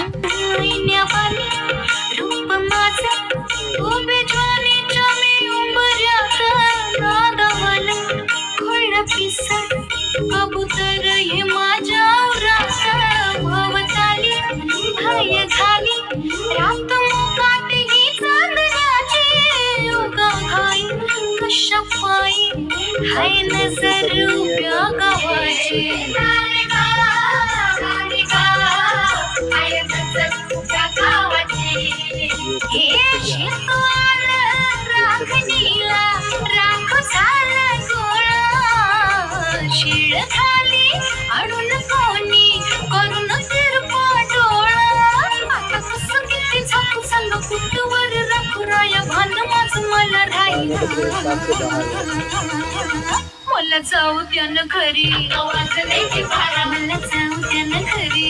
ऐन्यावानी रूप माझं उभे ज्वानीच्या मी उंबऱ्यात नादावानं खुळं पिसं कबूतर हे माझ्या उरात भवताली भय झाली रात मुकाट ही चांदण्याची उगा घाई कशा पायी हाय नजर उभ्या गावाची हे शिकवाल राखणीला राख झाला गोळा शिळ खाली आणून कोणी करून तिरपा डोळा आता कसं किती झाकू सांग कुठवर राखू राया भान माझं मला राहील मला जाऊ त्यानं घरी मला जाऊ त्यानं घरी